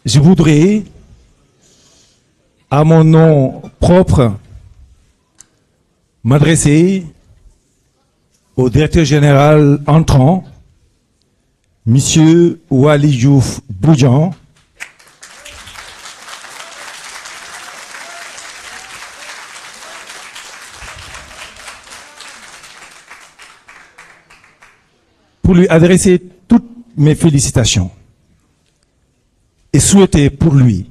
Je voudrais, à mon nom propre, m'adresser au directeur général entrant, Monsieur Waly Diouf Bodian, pour lui adresser toutes mes félicitations et souhaiter pour lui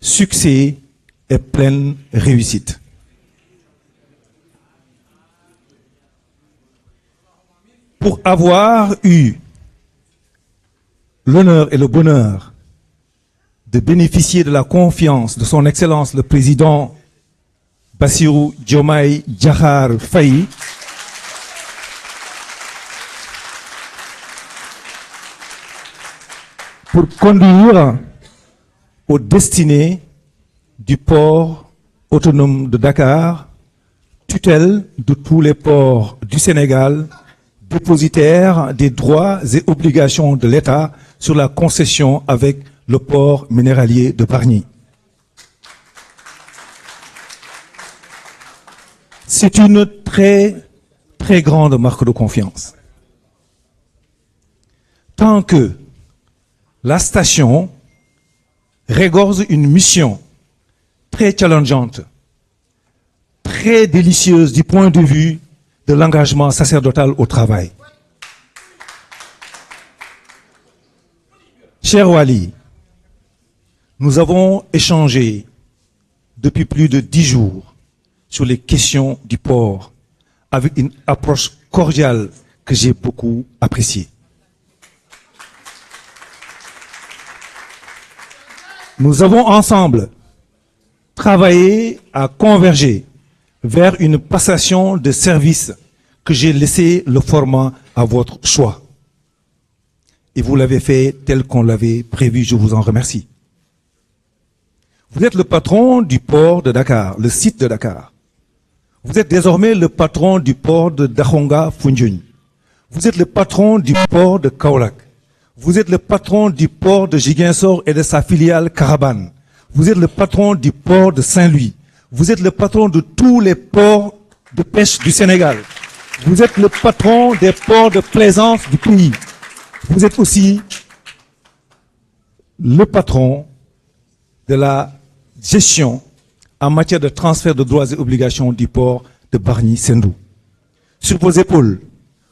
succès et pleine réussite. Pour avoir eu l'honneur et le bonheur de bénéficier de la confiance de son Excellence le Président Bassirou Diomaye Diakhar Faye, pour conduire aux destinées du port autonome de Dakar, tutelle de tous les ports du Sénégal, dépositaire des droits et obligations de l'État sur la concession avec le port minéralier de Bargny. C'est une très, très grande marque de confiance. Tant que la station regorge une mission très challengeante, très délicieuse du point de vue de l'engagement sacerdotal au travail. Cher Waly, nous avons échangé depuis plus de 10 jours sur les questions du port avec une approche cordiale que j'ai beaucoup appréciée. Nous avons ensemble travaillé à converger vers une passation de services que j'ai laissé le format à votre choix. Et vous l'avez fait tel qu'on l'avait prévu, je vous en remercie. Vous êtes le patron du port de Dakar, le site de Dakar. Vous êtes désormais le patron du port de Dakhonga Foundiougne. Vous êtes le patron du port de Kaolack. Vous êtes le patron du port de Ziguinchor et de sa filiale Carabane. Vous êtes le patron du port de Saint-Louis. Vous êtes le patron de tous les ports de pêche du Sénégal. Vous êtes le patron des ports de plaisance du pays. Vous êtes aussi le patron de la gestion en matière de transfert de droits et obligations du port de Bargny-Sendou. Sur vos épaules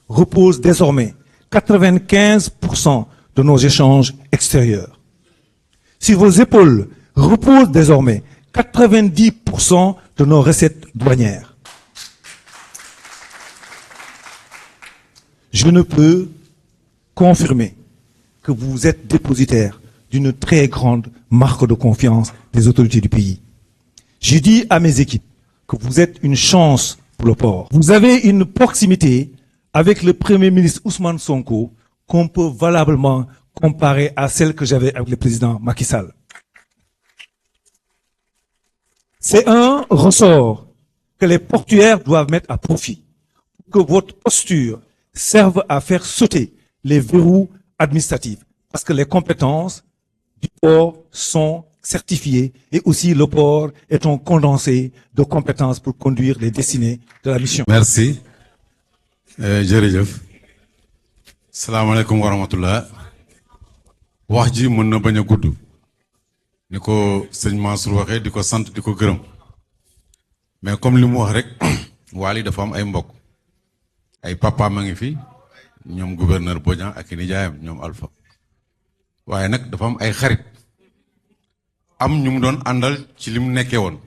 reposent désormais 95% de nos échanges extérieurs. Sur vos épaules reposent désormais 90% de nos recettes douanières. Je ne peux confirmer que vous êtes dépositaire d'une très grande marque de confiance des autorités du pays. J'ai dit à mes équipes que vous êtes une chance pour le port. Vous avez une proximité avec le Premier ministre Ousmane Sonko qu'on peut valablement comparer à celle que j'avais avec le président Macky Sall. C'est un ressort que les portuaires doivent mettre à profit pour que votre posture serve à faire sauter les verrous administratifs parce que les compétences du port sont certifiées et aussi le port est un condensé de compétences pour conduire les destinées de la mission. Merci. Jërëjëf. Salaamaaleykum wa rahmatullah. Wax ji mën na bañ a gudd. Ni ko sëñ Mansour waxee di ko sant di ko gërëm. Mais comme li mu wax rek Waly dafa am ay mbokk. Ay papa ma ngi fi ñoom gouverneur Bodian ak i nijaayam ñoom Alpha. Waaye nag dafa am ay xarit. Am ñu mu doon àndal ci li mu nekkee woon.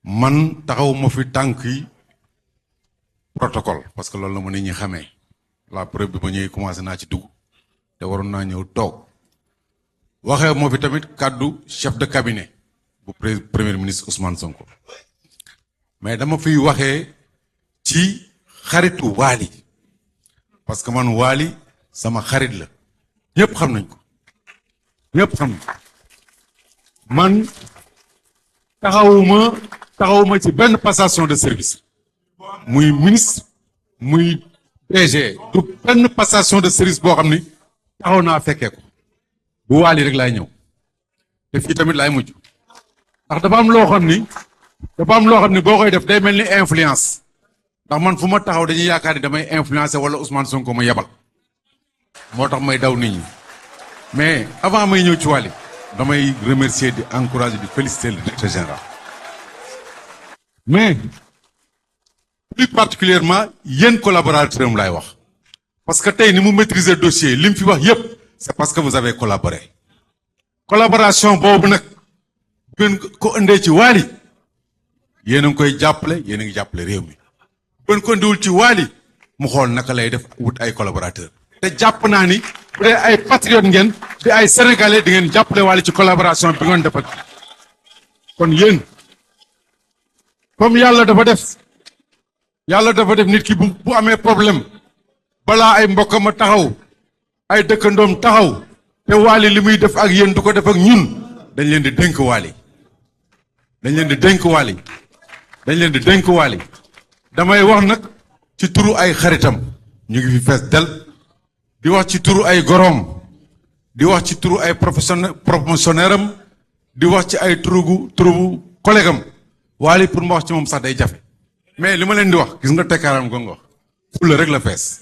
Man taxaw ma fi tànk yi protocole parce que loolu la ma nit ñi xamee. La preuve bi ma ñëwee commencé naa ci dugg te waroon naa ñëw toog. Waxee moo fi tamit kàddu chef de cabinet bu premier ministre Ousmane Sonko. Mais dama fiy waxee ci xaritu Waly parce que man Waly sama xarit la ñëpp xam nañ ko ñëpp xam nañ ko man taxawuma ci benn passation de service muy ministre muy DG du benn passation de service boo xam ni taxaw naa fekkee ko bu Wally rek laay ñëw te fii tamit laay mujj ndax dafa am loo xam ni boo koy def day mel ni influence ndax man fu ma taxaw dañuy yaakaar ni damay influencer wala Ousmane Sonko ma yebal moo tax may daw nit ñi mais avant may ñëw ci Wally damay remercier di encourager di féliciter le directeur général mais plus particulièrement yéen collaborateur am laay wax parce que tey ni mu maîtriser dossier li mu fi wax yépp c'est parce que vous avez collaboré collaboration boobu nag bu ngeen ko indee ci Wally yéen a ngi koy jàppale yéen a ngi jàppale réew mi bu ngeen ko indiwul ci Wally mu xool naka lay def wut ay collaborateur te jàpp naa ni bu dee ay patriote ngeen di ay sénégalais di ngeen jàppale Wally ci collaboration bi ngeen defal kon yéen comme yàlla dafa def nit ki bu amee problème balaa ay mbokkam a taxaw ay dëkkandoom taxaw te Wally li muy def ak yéen du ko def ak ñun dañ leen di dénk Wally damay wax nag ci turu ay xaritam ñu ngi fi fees del di wax ci turu ay goroom di wax ci turu ay promotionnaire am di wax ci ay turu collègue am Wally pour ma wax ci moom sax day jafe mais li ma leen di wax gis nga tekkaaram go nga wax fulla rek la fees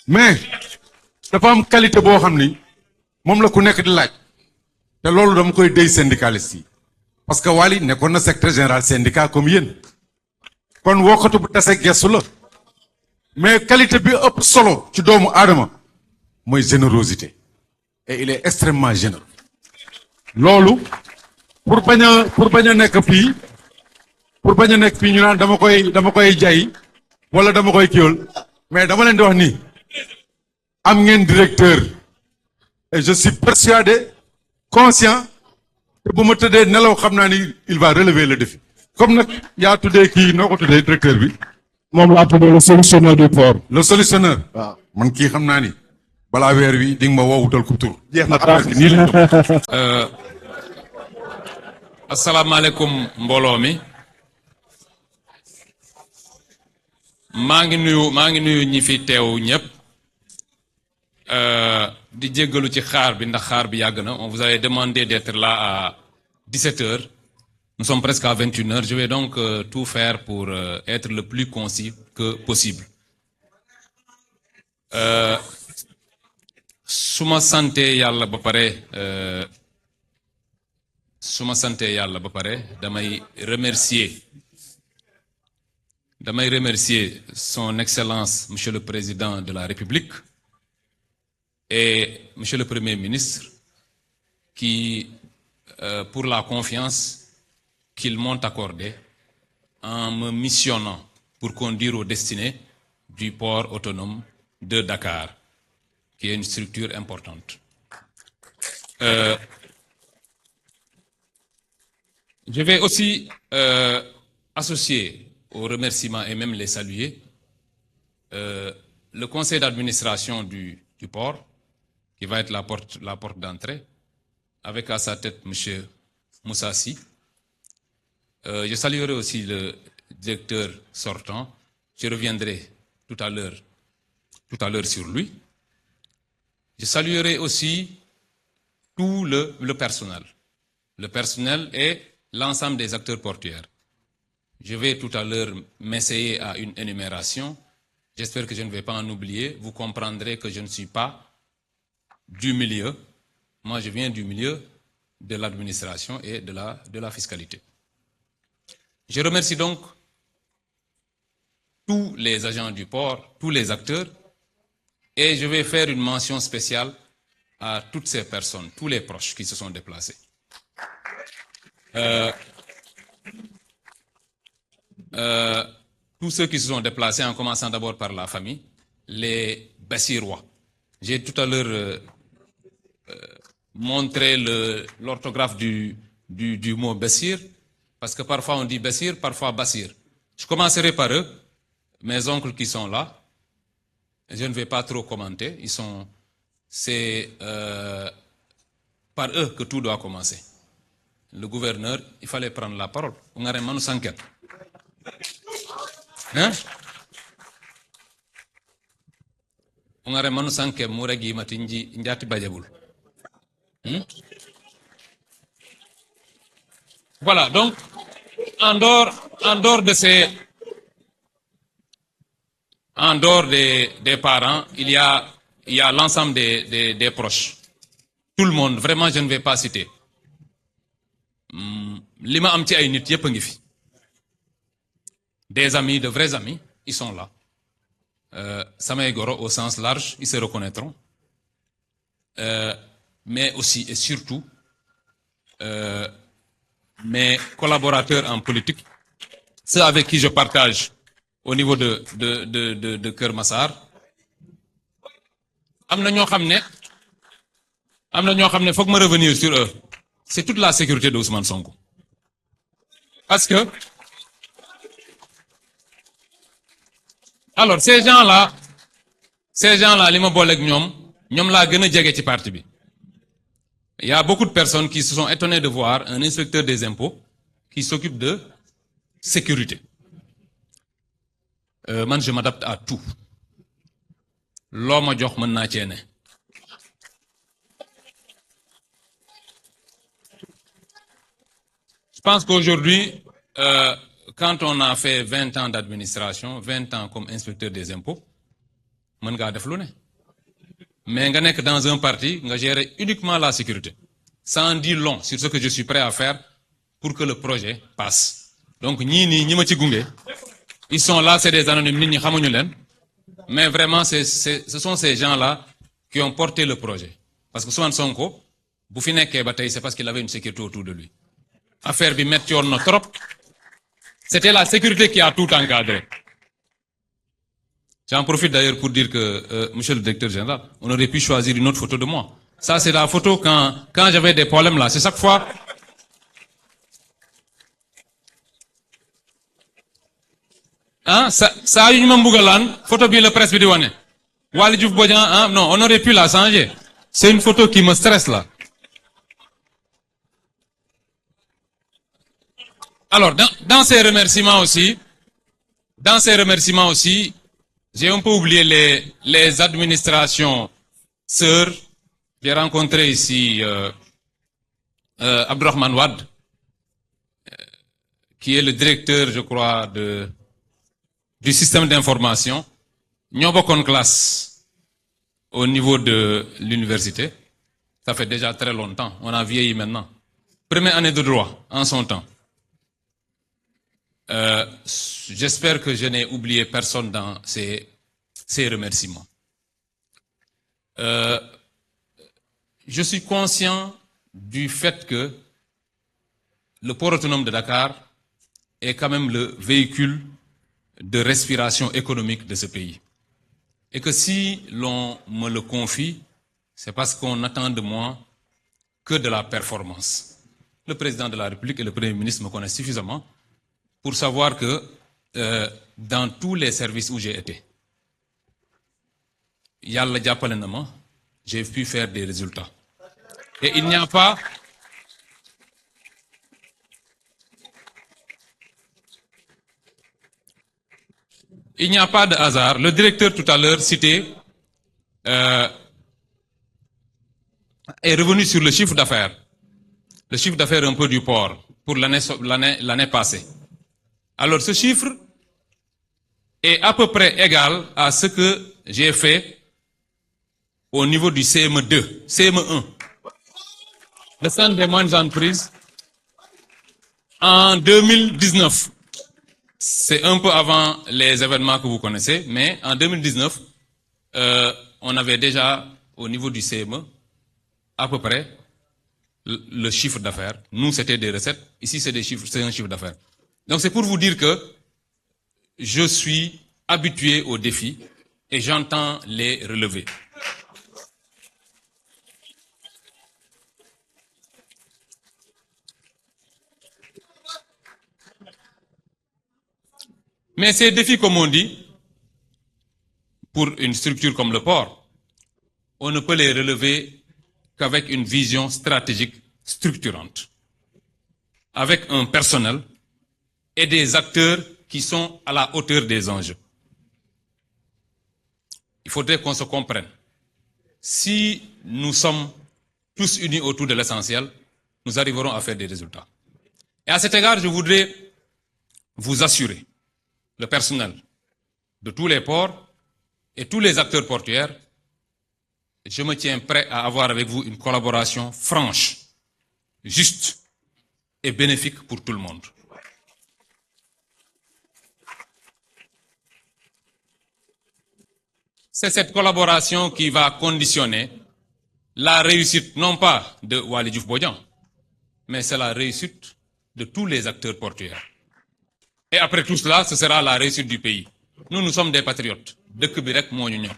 mais dafa am qualité boo xam ni moom la ku nekk di laaj te loolu dama koy déy syndicaliste yi parce que Wally nekkoon na secrétaire général syndicat comme yéen kon wokkatu bu tase gestu la mais qualité bi ëpp solo ci doomu aadama mooy générosité et il est extrêmement généreux loolu pour bañ a nekk fii ñu naan dama koy jay wala dama koy kiiwal mais dama leen di wax nii am ngeen directeur et je suis persuadé conscient te bu ma tëddee nelaw xam naa ni il va relever le défi comme nag yaa tuddee kii noo ko tuddee directeur bi moom laa tuddee le solutionneur du port. le solutionneur waaw man kii xam naa ni balaa weer wi di nga ma woowutal ku tur jeex na nii lañ asalaamaaleykum mbooloo mi maa ngi nuyu ñi fi teew ñëpp di jéggalu ci xaar bi ndax xaar bi yàgg na on vous avait demandé d'être là à 17h nous sommes presque à 21h je vais donc tout faire pour être le plus concis que possible su ma santee yàlla ba pare damay remercier son excellence monsieur le président de la République et monsieur le premier ministre qui pour la confiance qu'ils m'ont accordée en me missionnant pour conduire aux destinées du port autonome de Dakar qui est une structure importante. Je vais aussi associer aux remerciements et même les saluer le conseil d'administration du port qui va être la porte d'entrée avec à sa tête monsieur Moussa Sy. Je saluerai aussi le directeur sortant. Je reviendrai tout à l'heure sur lui. Je saluerai aussi tout le personnel. Le personnel et l'ensemble des acteurs portuaires. Je vais tout à l'heure m'essayer à une énumération. J'espère que je ne vais pas en oublier. Vous comprendrez que je ne suis pas du milieu. Moi, je viens du milieu de l'administration et de la fiscalité. Je remercie donc tous les agents du port, tous les acteurs, et je vais faire une mention spéciale à toutes ces personnes, tous les proches qui se sont déplacés. Tous ceux qui se sont déplacés, en commençant d'abord par la famille, les Bassirois. J'ai tout à l'heure montré l'orthographe du mot Bassir, parce que parfois on dit Bassir, parfois Bassir. Je commencerai par eux, mes oncles qui sont là. Je ne vais pas trop commenter. C'est par eux que tout doit commencer. Le gouverneur, il fallait prendre la parole. On a remanu s'enquête. Hein? On a remanu s'enquête, mouregi matinji, njati bajabul. Voilà, donc, en dehors de ces... En dehors des parents, il y a l'ensemble des proches. Tout le monde, vraiment, je ne vais pas citer. Lima am ci ay nit yépp ngi fi. Des amis, de vrais amis, ils sont là. Samay goro au sens large, ils se reconnaîtront. Mais aussi et surtout, mes collaborateurs en politique, ceux avec qui je partage au niveau de Keur Massar, am na ñoo xam ne faut que me revenir sur eux. C'est toute la sécurité de Ousmane Sonko. Parce que, alors, ces gens-là, li ma boole ak ñoom laa gën a jege ci parti bi. Il y a beaucoup de personnes qui se sont étonnées de voir un inspecteur des impôts qui s'occupe de sécurité. Man, je m'adapte à tout. Loo ma jox mën naa cee ne. Je pense qu'aujourd'hui, quand on a fait 20 ans d'administration, 20 ans comme inspecteur des impôts, mën ngaa def lu ne. Mais nga nekk dans un parti, nga gérer uniquement la sécurité. Ça en dit long sur ce que je suis prêt à faire pour que le projet passe. Donc ñi ma ci gunge, ils sont là, c'est des anonymes, nit ñi xamuñu leen. Mais vraiment, ce sont ces gens-là qui ont porté le projet. Parce que Ousmane Sonko, bu fi nekkee ba tey, c'est parce qu'il avait une sécurité autour de lui. Affaire bi metti woon na trop. C'était la sécurité qui a tout encadré. J'en profite d'ailleurs pour dire que, monsieur le directeur général, on aurait pu choisir une autre photo de moi. Ça, c'est la photo quand j'avais des problèmes là. C'est chaque fois. Hein, ça a eu une bougalane, photo bien le presse vidéo. Wali Diouf Bodian, hein, non, on aurait pu la changer. C'est une photo qui me stresse là. Alors, dans ces remerciements aussi, j'ai un peu oublié les administrations sœurs. J'ai rencontré ici Abdourahmane Wade, qui est le directeur, je crois, du système d'information. Nous avons une classe au niveau de l'université. Ça fait déjà très longtemps. On a vieilli maintenant. Première année de droit, en son temps. J'espère que je n'ai oublié personne dans ces remerciements. Je suis conscient du fait que le port autonome de Dakar est quand même le véhicule de respiration économique de ce pays. Et que si l'on me le confie, c'est parce qu'on attend de moi que de la performance. Le président de la République et le Premier ministre me connaissent suffisamment pour savoir que dans tous les services où j'ai été, Yalla jàppale na ma, j'ai pu faire des résultats. Et il n'y a pas de hasard. Le directeur tout à l'heure cité est revenu sur le chiffre d'affaires. Le chiffre d'affaires un peu du port pour l'année passée. Alors ce chiffre est à peu près égal à ce que j'ai fait au niveau du CME2, CME1, le centre des moyennes entreprises, en 2019. C'est un peu avant les événements que vous connaissez, mais en 2019, on avait déjà au niveau du CME à peu près le chiffre d'affaires. Nous, c'était des recettes. Ici, c'est un chiffre d'affaires. Donc, c'est pour vous dire que je suis habitué aux défis et j'entends les relever. Mais ces défis, comme on dit, pour une structure comme le port, on ne peut les relever qu'avec une vision stratégique structurante, avec un personnel et des acteurs qui sont à la hauteur des enjeux. Il faudrait qu'on se comprenne. Si nous sommes tous unis autour de l'essentiel, nous arriverons à faire des résultats. Et à cet égard, je voudrais vous assurer, le personnel de tous les ports et tous les acteurs portuaires, je me tiens prêt à avoir avec vous une collaboration franche, juste et bénéfique pour tout le monde. C'est cette collaboration qui va conditionner la réussite, non pas de Waly Diouf Bodian, mais c'est la réussite de tous les acteurs portuaires. Et après tout cela, ce sera la réussite du pays. Nous sommes des patriotes. Dëkk bi rek moo ñu ñor.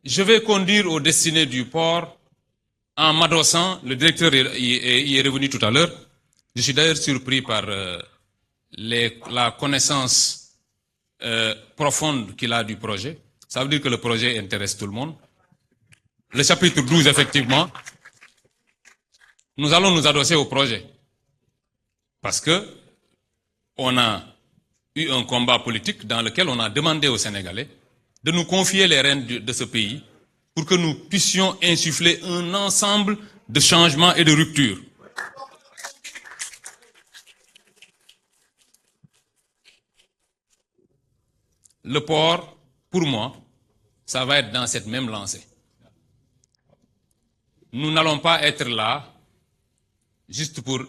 Je vais conduire aux destinées du port en m'adossant, le directeur y est revenu tout à l'heure. Je suis d'ailleurs surpris par la connaissance profonde qu'il a du projet. Ça veut dire que le projet intéresse tout le monde. Le chapitre 12, effectivement, nous allons nous adosser au projet. Parce que on a eu un combat politique dans lequel on a demandé aux Sénégalais de nous confier les rênes de ce pays pour que nous puissions insuffler un ensemble de changements et de ruptures. Le port, pour moi, ça va être dans cette même lancée. Nous n'allons pas être là juste pour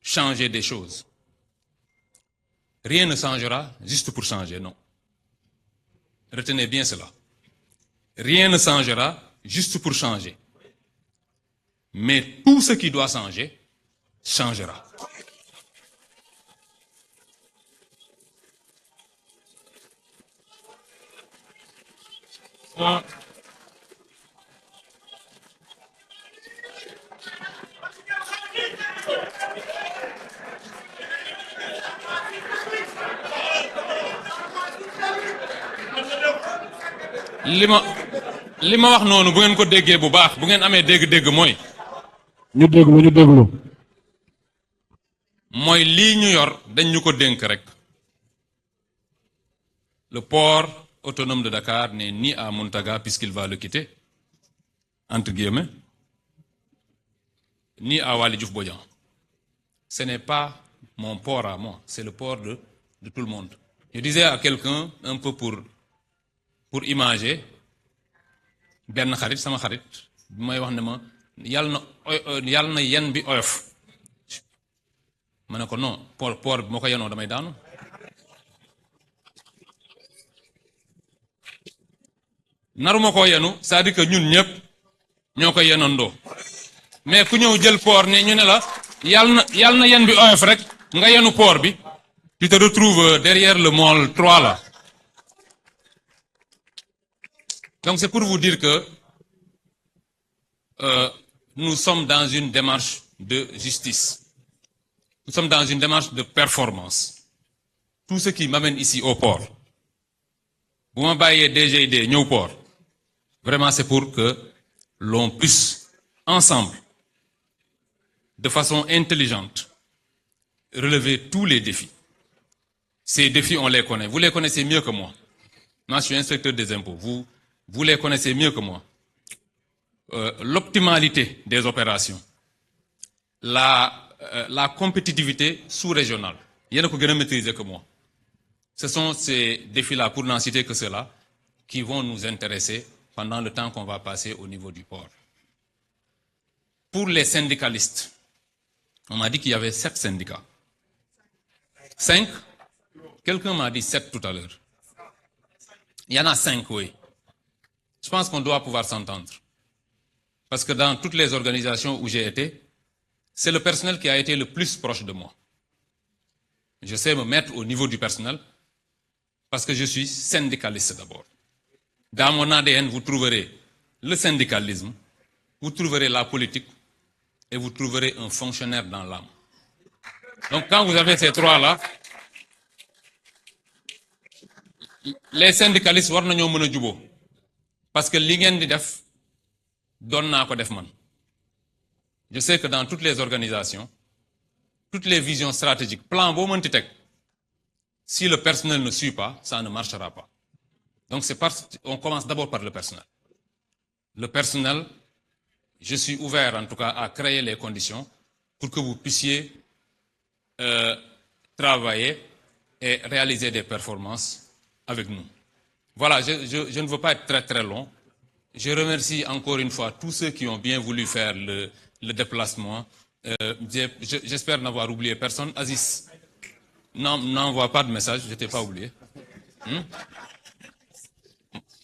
changer des choses. Rien ne changera juste pour changer, non. Retenez bien cela. Rien ne changera juste pour changer. Mais tout ce qui doit changer, changera. li ma wax noonu bu ngeen ko déggee bu baax bu ngeen amee dégg-dégg mooy. ñu déglu. mooy lii ñu yor dañ ñu ko dénk rek. Le port autonome de Dakar n'est ni à Mountaga puisqu'il va le quitter, entre guillemets, ni à Waly Diouf Bodian. Ce n'est pas mon port à moi, c'est le port de tout le monde. Je disais à quelqu'un, un peu pour imager, benn xarit sama xarit bi may wax ne ma yàlla na yen bi oyof ma ne ko non port bi moo ko yenoo damay daanu. naruma koo yenu c'est-à-dire que ñun ñëpp ñoo koy yenandoo mais ku ñëw jël port ne ñu ne la yàlla na yen bi oyof rek nga yenu port bi tu te retrouves derrière le môle 3 là. Donc c'est pour vous dire que nous sommes dans une démarche de justice. Nous sommes dans une démarche de performance. Tout ce qui m'amène ici au port, bu ma bàyyee DGID ñëw port, vraiment c'est pour que l'on puisse ensemble, de façon intelligente, relever tous les défis. Ces défis, on les connaît. Vous les connaissez mieux que moi. Moi, je suis inspecteur des impôts. Vous les connaissez mieux que moi. L'optimalité des opérations, la compétitivité sous-régionale, il y en a qui ont maîtriser que moi. Ce sont ces défis-là, pour n'en citer que ceux-là, qui vont nous intéresser pendant le temps qu'on va passer au niveau du port. Pour les syndicalistes, on m'a dit qu'il y avait 7 syndicats. 5? Quelqu'un m'a dit 7 tout à l'heure. Il y en a 5, oui. Je pense qu'on doit pouvoir s'entendre. Parce que dans toutes les organisations où j'ai été, c'est le personnel qui a été le plus proche de moi. Je sais me mettre au niveau du personnel parce que je suis syndicaliste d'abord. Dans mon ADN, vous trouverez le syndicalisme, vous trouverez la politique et vous trouverez un fonctionnaire dans l'âme. Donc quand vous avez ces trois-là, les syndicalistes war nañoo mën a juboo parce que li ngeen di def doon naa ko def man. Je sais que dans toutes les organisations, toutes les visions stratégiques, plan beau mënti teg, si le personnel ne suit pas, ça ne marchera pas. Donc on commence d'abord par le personnel. Le personnel, je suis ouvert en tout cas à créer les conditions pour que vous puissiez travailler et réaliser des performances avec nous. Voilà, je ne veux pas être très très long. Je remercie encore une fois tous ceux qui ont bien voulu faire le déplacement. J'espère n'avoir oublié personne. Aziz, n'envoie pas de message, je ne t'ai pas oublié.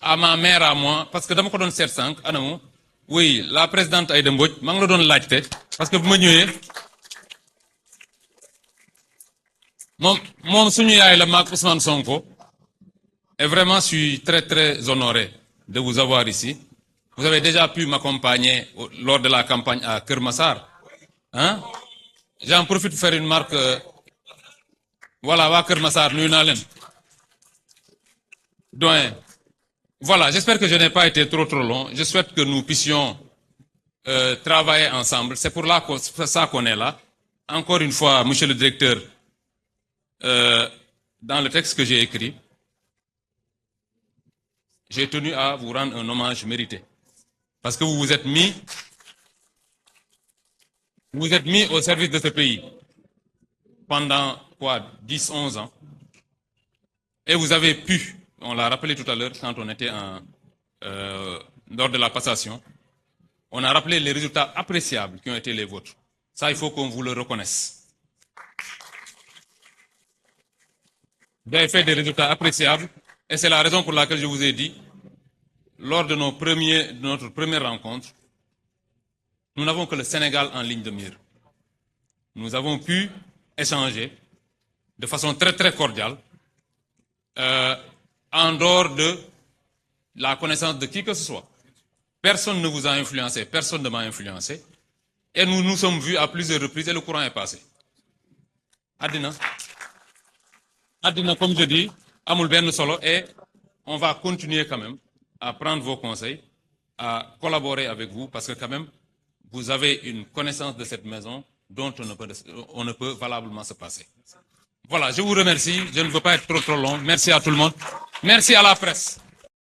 À ma mère, à moi, parce que dans mon 7-5, oui, la présidente Aïda Mbodj, je me donne l'acte, parce que vous me nuez. Mon souvenir est le Marc Ousmane Sonko. Et vraiment, je suis très très honoré de vous avoir ici. Vous avez déjà pu m'accompagner lors de la campagne à Kermassar. Hein? J'en profite pour faire une marque. Voilà, à Kermassar, nous Doyen. Voilà, j'espère que je n'ai pas été trop long. Je souhaite que nous puissions travailler ensemble. C'est pour ça qu'on est là. Encore une fois, monsieur le directeur, dans le texte que j'ai écrit, j'ai tenu à vous rendre un hommage mérité. Parce que vous vous êtes mis au service de ce pays pendant 10-11 ans. Et vous avez pu, on l'a rappelé tout à l'heure quand on était lors de la passation, on a rappelé les résultats appréciables qui ont été les vôtres. Ça, il faut qu'on vous le reconnaisse. Vous avez fait des résultats appréciables et c'est la raison pour laquelle je vous ai dit, lors de notre première rencontre, nous n'avons que le Sénégal en ligne de mire. Nous avons pu échanger de façon très très cordiale en dehors de la connaissance de qui que ce soit. Personne ne vous a influencé, personne ne m'a influencé. Et nous nous sommes vus à plusieurs reprises et le courant est passé. Adina, comme je dis, Amoul Ben Solo, et on va continuer quand même à prendre vos conseils, à collaborer avec vous, parce que quand même, vous avez une connaissance de cette maison dont on ne peut valablement se passer. Voilà, je vous remercie. Je ne veux pas être trop long. Merci à tout le monde. Merci à la presse.